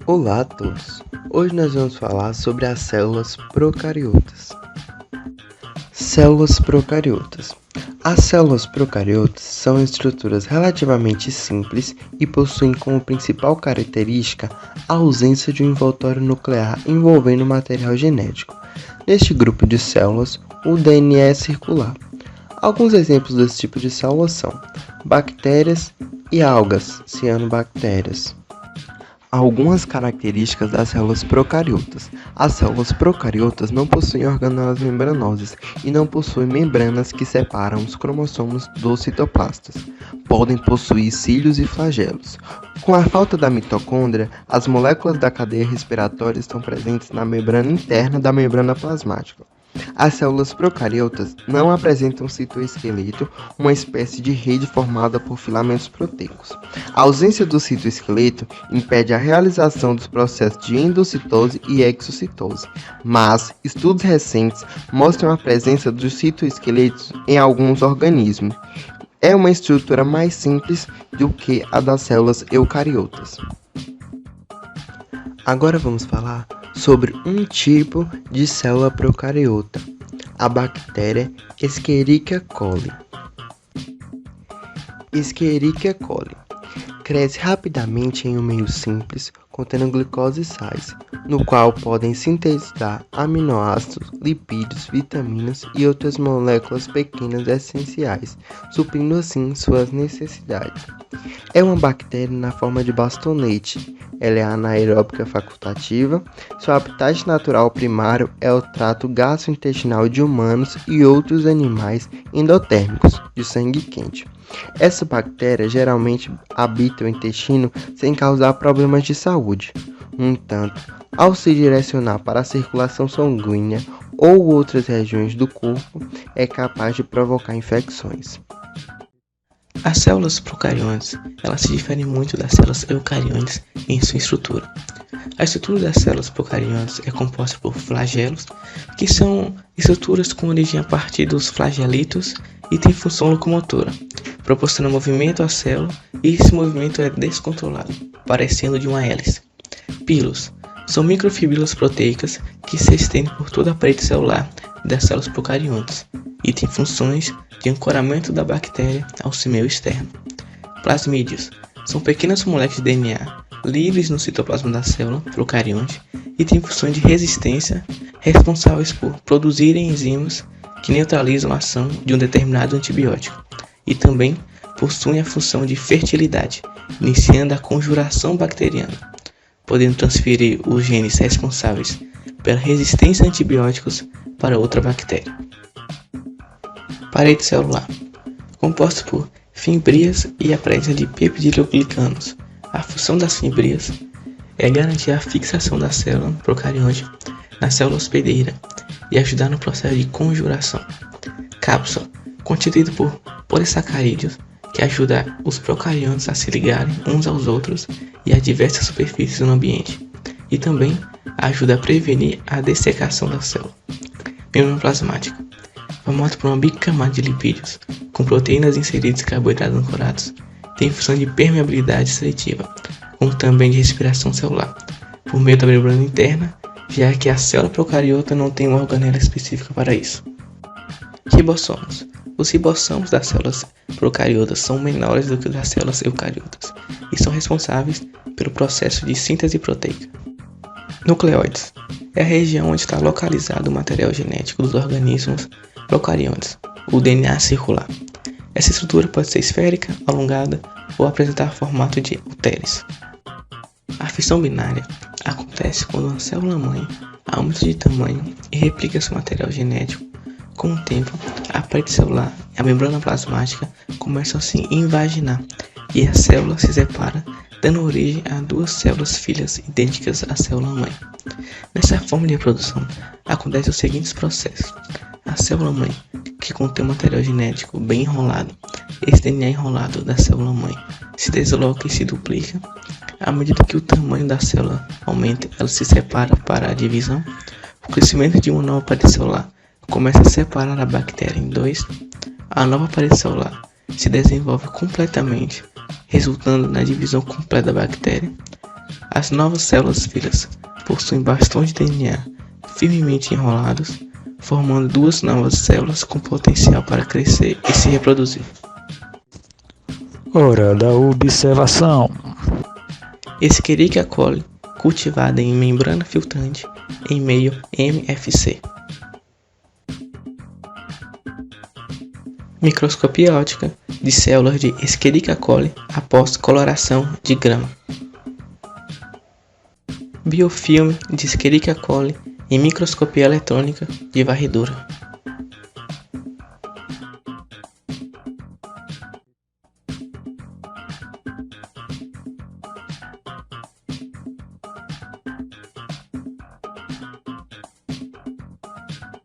Olá a todos! Hoje nós vamos falar sobre as células procariotas. Células procariotas. As células procariotas são estruturas relativamente simples e possuem como principal característica a ausência de um envoltório nuclear envolvendo material genético. Neste grupo de células, o DNA é circular. Alguns exemplos desse tipo de células são bactérias e algas, cianobactérias. Algumas características das células procariotas. As células procariotas não possuem organelas membranosas e não possuem membranas que separam os cromossomos dos citoplastas. Podem possuir cílios e flagelos. Com a falta da mitocôndria, as moléculas da cadeia respiratória estão presentes na membrana interna da membrana plasmática. As células procariotas não apresentam citoesqueleto, uma espécie de rede formada por filamentos proteicos. A ausência do citoesqueleto impede a realização dos processos de endocitose e exocitose, mas estudos recentes mostram a presença dos citoesqueletos em alguns organismos. É uma estrutura mais simples do que a das células eucariotas. Agora vamos falar sobre um tipo de célula procariota, a bactéria Escherichia coli. Escherichia coli cresce rapidamente em um meio simples, contendo glicose e sais, no qual podem sintetizar aminoácidos, lipídios, vitaminas e outras moléculas pequenas essenciais, suprindo assim suas necessidades. É uma bactéria na forma de bastonete. Ela é anaeróbica facultativa. Seu habitat natural primário é o trato gastrointestinal de humanos e outros animais endotérmicos, de sangue quente. Essa bactéria geralmente habita o intestino sem causar problemas de saúde. No entanto, ao se direcionar para a circulação sanguínea ou outras regiões do corpo, é capaz de provocar infecções. As células procariontes, elas se diferem muito das células eucariontes em sua estrutura. A estrutura das células procariontes é composta por flagelos, que são estruturas com origem a partir dos flagelitos e têm função locomotora, proporcionando movimento à célula e esse movimento é descontrolado, parecendo de uma hélice. Pilos são microfibras proteicas que se estendem por toda a parede celular das células procariontes e têm funções de ancoramento da bactéria ao seu meio externo. Plasmídeos são pequenas moléculas de DNA livres no citoplasma da célula procarionte e têm funções de resistência responsáveis por produzirem enzimas que neutralizam a ação de um determinado antibiótico e também possuem a função de fertilidade, iniciando a conjuração bacteriana, podendo transferir os genes responsáveis pela resistência a antibióticos para outra bactéria. Parede celular, composta por fimbrias e a presença de peptidoglicanos. A função das fimbrias é garantir a fixação da célula procarionte na célula hospedeira e ajudar no processo de conjuração. Cápsula, constituída por polissacarídeos, que ajuda os procariontes a se ligarem uns aos outros e a diversas superfícies no ambiente, e também ajuda a prevenir a dessecação da célula. Membrana plasmática, formada por uma bicamada de lipídios, com proteínas inseridas e carboidratos ancorados, tem função de permeabilidade seletiva, como também de respiração celular, por meio da membrana interna, já que a célula procariota não tem uma organela específica para isso. Ribossomos. Os ribossomos das células procariotas são menores do que os das células eucariotas e são responsáveis pelo processo de síntese proteica. Nucleóides é a região onde está localizado o material genético dos organismos procariontes, o DNA circular. Essa estrutura pode ser esférica, alongada ou apresentar formato de halteres. A fissão binária acontece quando uma célula-mãe aumenta de tamanho e replica seu material genético. Com o tempo, a parede celular e a membrana plasmática começam a se invaginar e a célula se separa, dando origem a duas células filhas idênticas à célula-mãe. Nessa forma de reprodução, acontecem os seguintes processos. A célula-mãe, que contém um material genético bem enrolado, esse DNA enrolado da célula-mãe se desloca e se duplica. À medida que o tamanho da célula aumenta, ela se separa para a divisão. O crescimento de uma nova parede celular começa a separar a bactéria em dois. A nova parede celular se desenvolve completamente, resultando na divisão completa da bactéria. As novas células filhas possuem bastões de DNA firmemente enrolados, formando duas novas células com potencial para crescer e se reproduzir. Hora da observação. Escherichia coli cultivada em membrana filtrante em meio MFC. Microscopia óptica de células de Escherichia coli após coloração de grama. Biofilme de Escherichia coli em microscopia eletrônica de varredura.